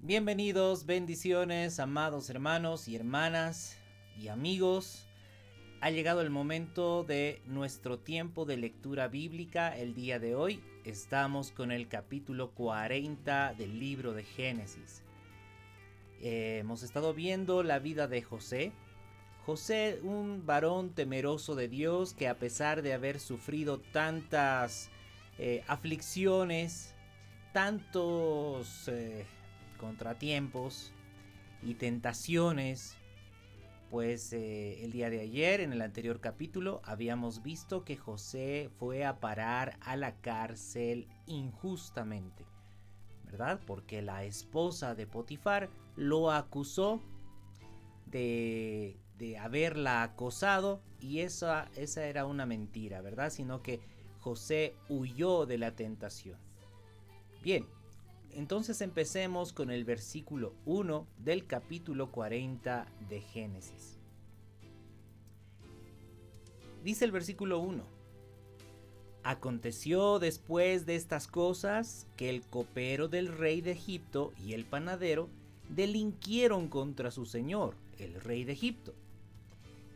Bienvenidos, bendiciones, amados hermanos y hermanas y amigos. Ha llegado el momento de nuestro tiempo de lectura bíblica. El día de hoy estamos con el capítulo 40 del libro de Génesis. Hemos estado viendo la vida de José. José, un varón temeroso de Dios que, a pesar de haber sufrido tantas aflicciones, tantos contratiempos y tentaciones, pues el día de ayer, en el anterior capítulo, habíamos visto que José fue a parar a la cárcel injustamente, ¿verdad? Porque la esposa de Potifar lo acusó de haberla acosado, y esa era una mentira, ¿verdad? Sino que José huyó de la tentación. Bien, entonces empecemos con el versículo 1 del capítulo 40 de Génesis. Dice el versículo 1: Aconteció después de estas cosas que el copero del rey de Egipto y el panadero delinquieron contra su señor, el rey de Egipto.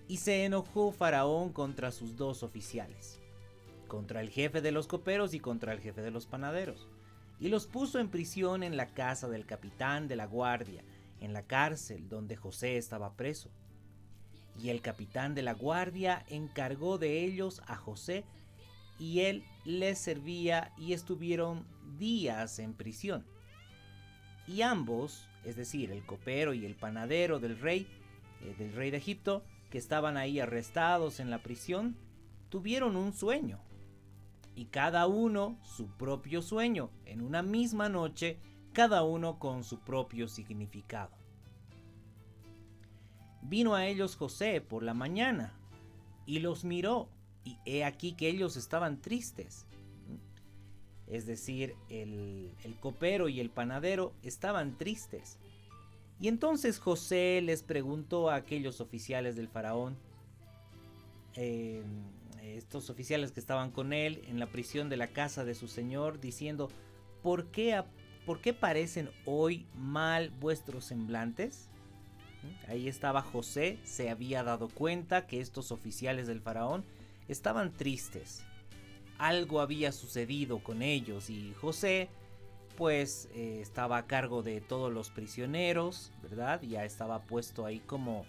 Y se enojó Faraón contra sus dos oficiales, contra el jefe de los coperos y contra el jefe de los panaderos, y los puso en prisión en la casa del capitán de la guardia, en la cárcel donde José estaba preso. Y el capitán de la guardia encargó de ellos a José, y él les servía, y estuvieron días en prisión. Y ambos, es decir, el copero y el panadero del rey de Egipto, que estaban ahí arrestados en la prisión, tuvieron un sueño, y cada uno su propio sueño, en una misma noche, cada uno con su propio significado. Vino a ellos José por la mañana, y los miró, y he aquí que ellos estaban tristes. Es decir, el copero y el panadero estaban tristes. Y entonces José les preguntó a aquellos oficiales del faraón, estos oficiales que estaban con él en la prisión de la casa de su señor, diciendo: ¿Por qué parecen hoy mal vuestros semblantes? Ahí estaba José, se había dado cuenta que estos oficiales del faraón estaban tristes. Algo había sucedido con ellos, y José pues estaba a cargo de todos los prisioneros, ¿verdad? Ya estaba puesto ahí como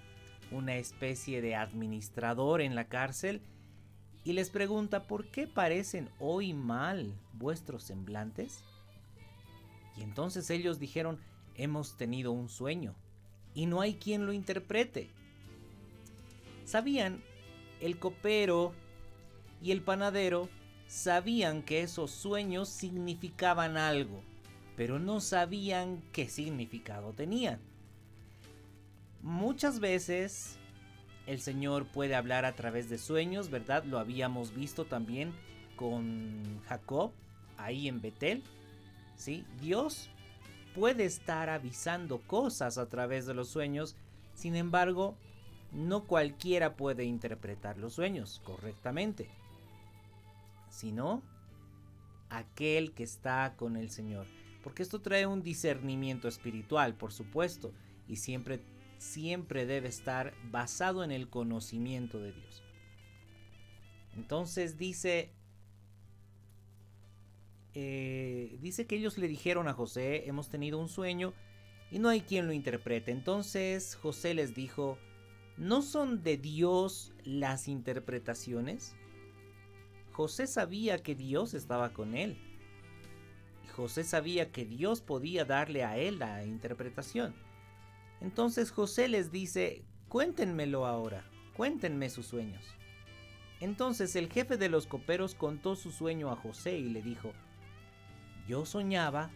una especie de administrador en la cárcel, y les pregunta: ¿por qué parecen hoy mal vuestros semblantes? Y entonces ellos dijeron: hemos tenido un sueño, y no hay quien lo interprete. Sabían, el copero y el panadero sabían que esos sueños significaban algo, pero no sabían qué significado tenían. Muchas veces el Señor puede hablar a través de sueños, ¿verdad? Lo habíamos visto también con Jacob, ahí en Betel, ¿sí? Dios puede estar avisando cosas a través de los sueños. Sin embargo, no cualquiera puede interpretar los sueños correctamente, sino aquel que está con el Señor. Porque esto trae un discernimiento espiritual, por supuesto, y siempre debe estar basado en el conocimiento de Dios. Entonces dice que ellos le dijeron a José: hemos tenido un sueño y no hay quien lo interprete. Entonces José les dijo: ¿no son de Dios las interpretaciones? José sabía que Dios estaba con él. Y José sabía que Dios podía darle a él la interpretación. Entonces José les dice: cuéntenmelo ahora, cuéntenme sus sueños. Entonces el jefe de los coperos contó su sueño a José y le dijo: yo soñaba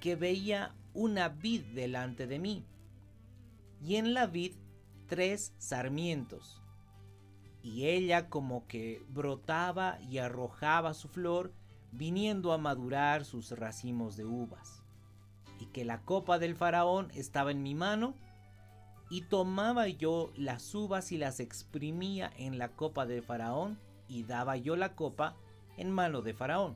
que veía una vid delante de mí, y en la vid 3 sarmientos, y ella como que brotaba y arrojaba su flor, viniendo a madurar sus racimos de uvas, y que la copa del faraón estaba en mi mano, y tomaba yo las uvas y las exprimía en la copa del faraón, y daba yo la copa en mano de faraón.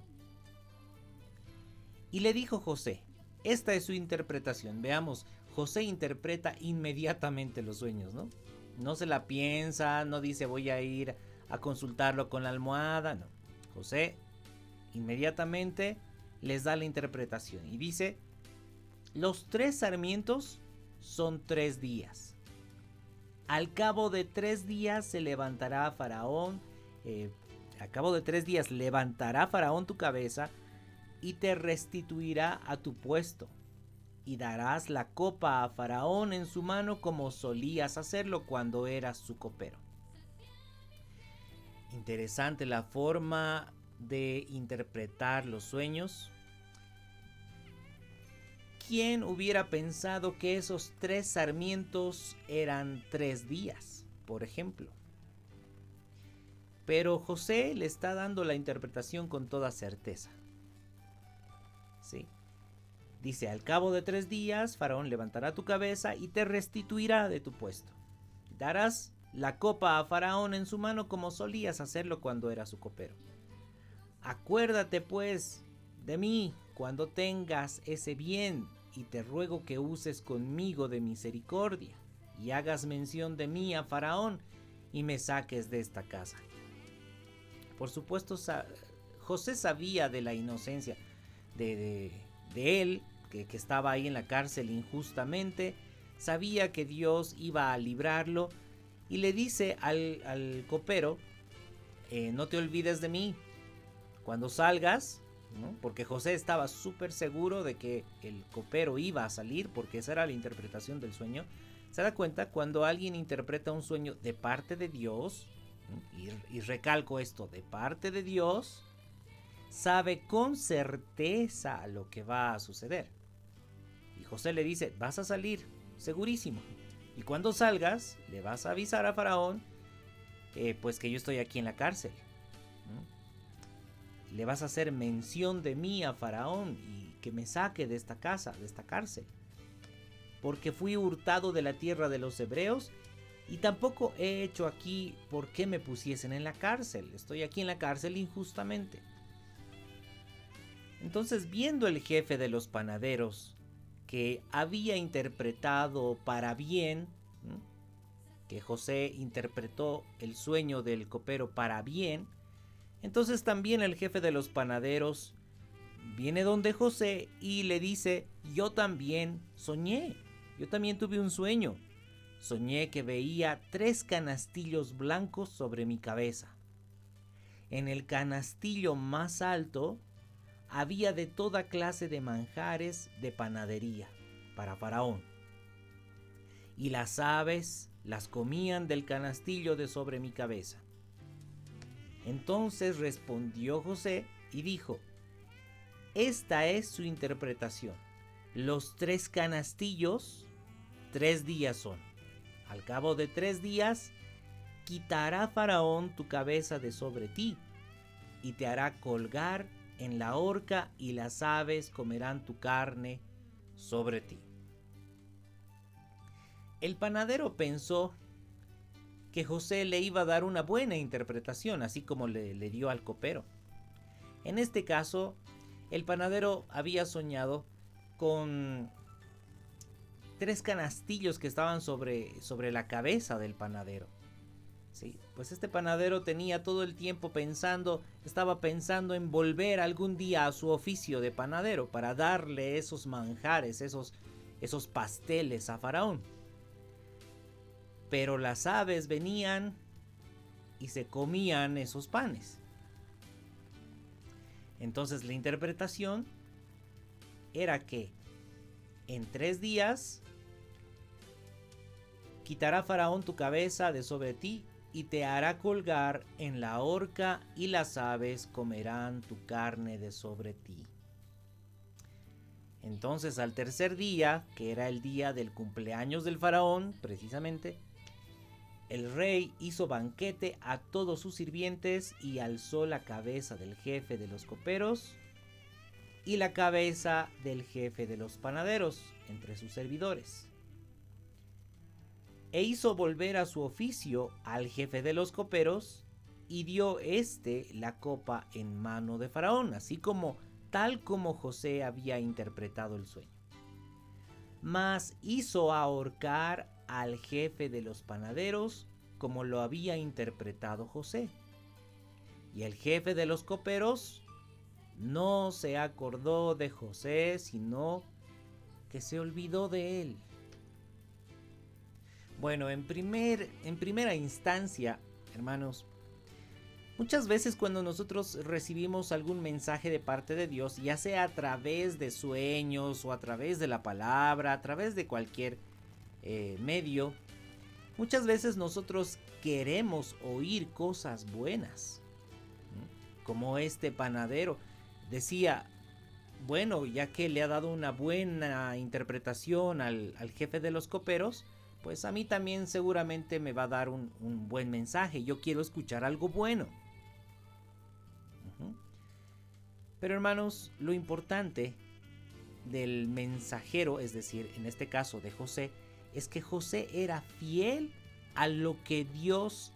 Y le dijo José: Esta es su interpretación. Veamos, José interpreta inmediatamente los sueños, ¿no? No se la piensa, no dice voy a ir a consultarlo con la almohada, no. José inmediatamente les da la interpretación y dice, los 3 sarmientos son 3 días. Al cabo de 3 días se levantará Faraón, al cabo de 3 días levantará Faraón tu cabeza y te restituirá a tu puesto. Y darás la copa a Faraón en su mano como solías hacerlo cuando eras su copero. Interesante la forma de interpretar los sueños. ¿Quién hubiera pensado que esos 3 sarmientos eran 3 días, por ejemplo? Pero José le está dando la interpretación con toda certeza. ¿Sí? Dice, al cabo de 3 días, Faraón levantará tu cabeza y te restituirá de tu puesto. Darás la copa a Faraón en su mano como solías hacerlo cuando eras su copero. Acuérdate pues de mí cuando tengas ese bien y te ruego que uses conmigo de misericordia y hagas mención de mí a Faraón y me saques de esta casa. Por supuesto, José sabía de la inocencia de él, que estaba ahí en la cárcel injustamente, sabía que Dios iba a librarlo y le dice al copero, no te olvides de mí, cuando salgas, ¿no? Porque José estaba súper seguro de que el copero iba a salir, porque esa era la interpretación del sueño. Se da cuenta cuando alguien interpreta un sueño de parte de Dios, ¿no? y recalco esto, de parte de Dios, sabe con certeza lo que va a suceder. Y José le dice, vas a salir, segurísimo. Y cuando salgas, le vas a avisar a Faraón, pues que yo estoy aquí en la cárcel. Le vas a hacer mención de mí a Faraón y que me saque de esta casa, de esta cárcel. Porque fui hurtado de la tierra de los hebreos y tampoco he hecho aquí por qué me pusiesen en la cárcel. Estoy aquí en la cárcel injustamente. Entonces, viendo el jefe de los panaderos que había interpretado para bien, ¿no? Que José interpretó el sueño del copero para bien, entonces también el jefe de los panaderos viene donde José y le dice, yo también soñé, yo también tuve un sueño. Soñé que veía 3 canastillos blancos sobre mi cabeza. En el canastillo más alto había de toda clase de manjares de panadería para Faraón. Y las aves las comían del canastillo de sobre mi cabeza. Entonces respondió José y dijo, esta es su interpretación. Los 3 canastillos, 3 días son. Al cabo de 3 días, quitará Faraón tu cabeza de sobre ti y te hará colgar en la horca y las aves comerán tu carne sobre ti. El panadero pensó que José le iba a dar una buena interpretación, así como le dio al copero. En este caso, el panadero había soñado con 3 canastillos que estaban sobre la cabeza del panadero. Sí, pues este panadero tenía todo el tiempo estaba pensando en volver algún día a su oficio de panadero para darle esos manjares, esos pasteles a Faraón. Pero las aves venían y se comían esos panes. Entonces la interpretación era que en 3 días quitará Faraón tu cabeza de sobre ti y te hará colgar en la horca y las aves comerán tu carne de sobre ti. Entonces al tercer día, que era el día del cumpleaños del faraón, precisamente, el rey hizo banquete a todos sus sirvientes y alzó la cabeza del jefe de los coperos y la cabeza del jefe de los panaderos entre sus servidores. E hizo volver a su oficio al jefe de los coperos y dio la copa en mano de Faraón, así como tal como José había interpretado el sueño. mas hizo ahorcar al jefe de los panaderos como lo había interpretado José. Y el jefe de los coperos no se acordó de José, sino que se olvidó de él. Bueno, en primera instancia, hermanos, muchas veces cuando nosotros recibimos algún mensaje de parte de Dios, ya sea a través de sueños o a través de la palabra, a través de cualquier medio, muchas veces nosotros queremos oír cosas buenas, como este panadero decía, bueno, ya que le ha dado una buena interpretación al jefe de los coperos, pues a mí también seguramente me va a dar un buen mensaje. Yo quiero escuchar algo bueno. Pero hermanos, lo importante del mensajero, es decir, en este caso de José, es que José era fiel a lo que Dios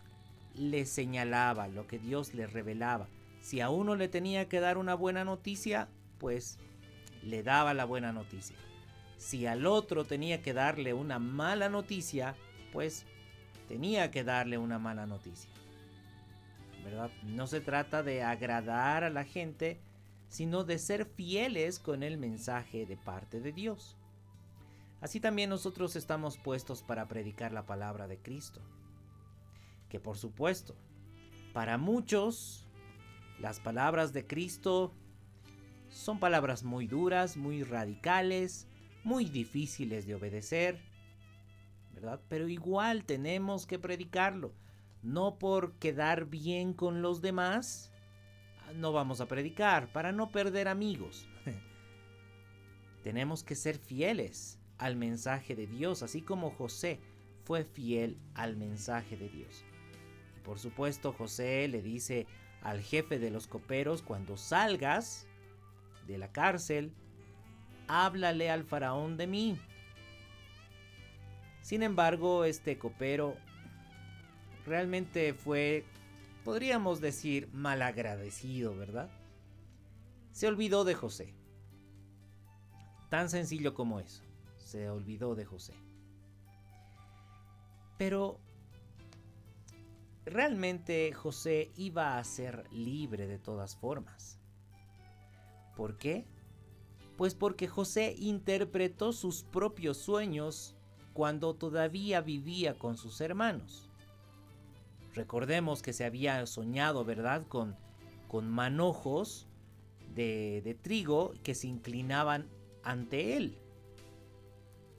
le señalaba, lo que Dios le revelaba. Si a uno le tenía que dar una buena noticia, pues le daba la buena noticia. Si al otro tenía que darle una mala noticia, pues tenía que darle una mala noticia, ¿verdad? No se trata de agradar a la gente, sino de ser fieles con el mensaje de parte de Dios. Así también nosotros estamos puestos para predicar la palabra de Cristo. Que por supuesto, para muchos, las palabras de Cristo son palabras muy duras, muy radicales, muy difíciles de obedecer, ¿verdad? Pero igual tenemos que predicarlo. No por quedar bien con los demás, no vamos a predicar, para no perder amigos. Tenemos que ser fieles al mensaje de Dios, así como José fue fiel al mensaje de Dios. Y por supuesto, José le dice al jefe de los coperos, cuando salgas de la cárcel, háblale al faraón de mí. Sin embargo, este copero realmente fue, podríamos decir, malagradecido, ¿verdad? Se olvidó de José. Tan sencillo como eso. Se olvidó de José. Pero realmente José iba a ser libre de todas formas. ¿Por qué? Pues porque José interpretó sus propios sueños cuando todavía vivía con sus hermanos. Recordemos que se había soñado, ¿verdad?, con manojos de trigo que se inclinaban ante él.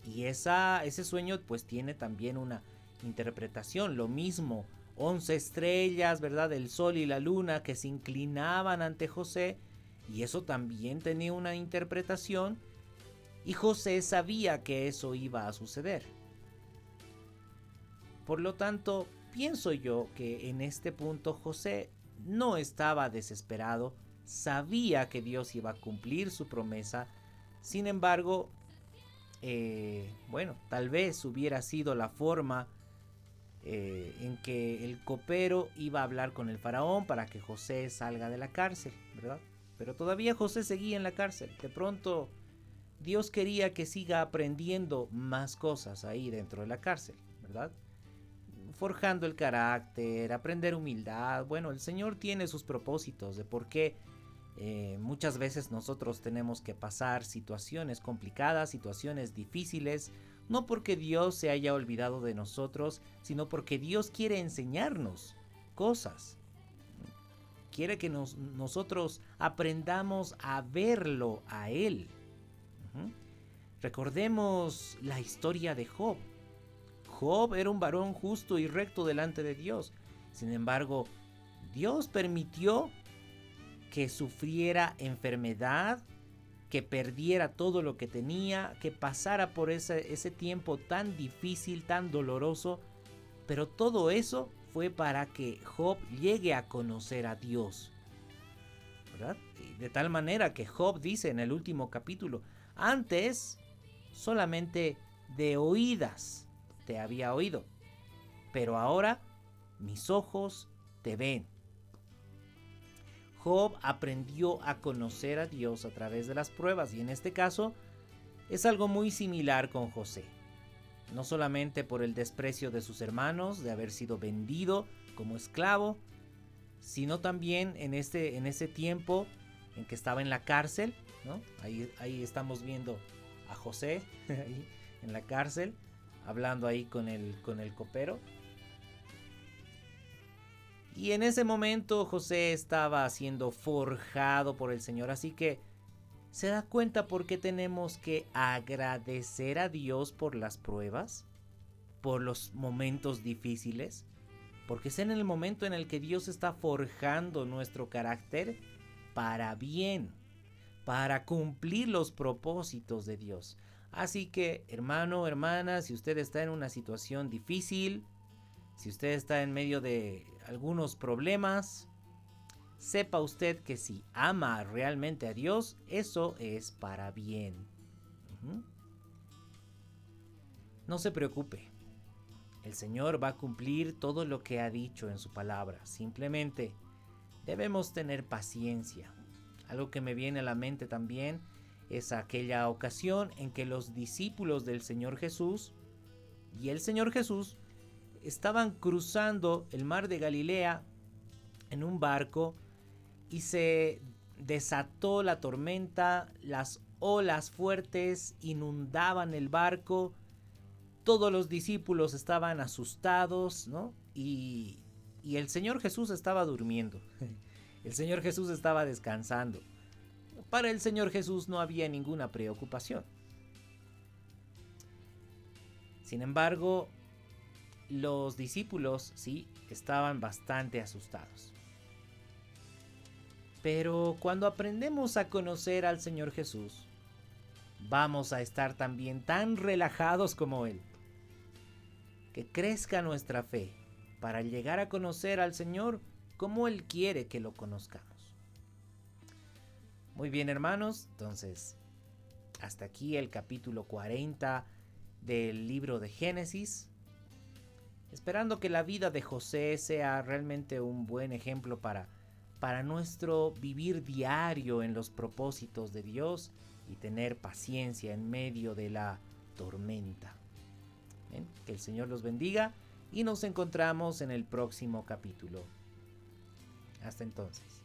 Y ese sueño pues tiene también una interpretación. Lo mismo, 11 estrellas, ¿verdad?, el sol y la luna que se inclinaban ante José. Y eso también tenía una interpretación. Y José sabía que eso iba a suceder. Por lo tanto, pienso yo que en este punto José no estaba desesperado. Sabía que Dios iba a cumplir su promesa. Sin embargo, tal vez hubiera sido la forma en que el copero iba a hablar con el faraón para que José salga de la cárcel, ¿verdad? Pero todavía José seguía en la cárcel. De pronto Dios quería que siga aprendiendo más cosas ahí dentro de la cárcel, ¿verdad? Forjando el carácter, aprender humildad. Bueno, el Señor tiene sus propósitos de por qué muchas veces nosotros tenemos que pasar situaciones complicadas, situaciones difíciles, no porque Dios se haya olvidado de nosotros, sino porque Dios quiere enseñarnos cosas. Quiere que nosotros aprendamos a verlo a Él. Recordemos la historia de Job. Job era un varón justo y recto delante de Dios. Sin embargo, Dios permitió que sufriera enfermedad, que perdiera todo lo que tenía, que pasara por ese tiempo tan difícil, tan doloroso. Pero todo eso fue para que Job llegue a conocer a Dios, ¿verdad? Y de tal manera que Job dice en el último capítulo, antes solamente de oídas te había oído, pero ahora mis ojos te ven. Job aprendió a conocer a Dios a través de las pruebas y en este caso Es algo muy similar con José, no solamente por el desprecio de sus hermanos, de haber sido vendido como esclavo, sino también en ese tiempo en que estaba en la cárcel, ¿no? Ahí estamos viendo a José ahí en la cárcel, hablando ahí con el copero. Y en ese momento José estaba siendo forjado por el Señor, así que ¿se da cuenta por qué tenemos que agradecer a Dios por las pruebas, por los momentos difíciles? Porque es en el momento en el que Dios está forjando nuestro carácter para bien, para cumplir los propósitos de Dios. Así que, hermano, hermana, si usted está en una situación difícil, si usted está en medio de algunos problemas, sepa usted que si ama realmente a Dios, eso es para bien. No se preocupe. El Señor va a cumplir todo lo que ha dicho en su palabra. Simplemente debemos tener paciencia. Algo que me viene a la mente también es aquella ocasión en que los discípulos del Señor Jesús y el Señor Jesús estaban cruzando el mar de Galilea en un barco y se desató la tormenta, las olas fuertes inundaban el barco, todos los discípulos estaban asustados, ¿no? Y el Señor Jesús estaba durmiendo, el Señor Jesús estaba descansando. Para el Señor Jesús no había ninguna preocupación. Sin embargo, los discípulos sí estaban bastante asustados. Pero cuando aprendemos a conocer al Señor Jesús, vamos a estar también tan relajados como Él. Que crezca nuestra fe para llegar a conocer al Señor como Él quiere que lo conozcamos. Muy bien, hermanos, entonces hasta aquí el capítulo 40 del libro de Génesis. Esperando que la vida de José sea realmente un buen ejemplo para nuestro vivir diario en los propósitos de Dios y tener paciencia en medio de la tormenta. ¿Bien? Que el Señor los bendiga y nos encontramos en el próximo capítulo. Hasta entonces.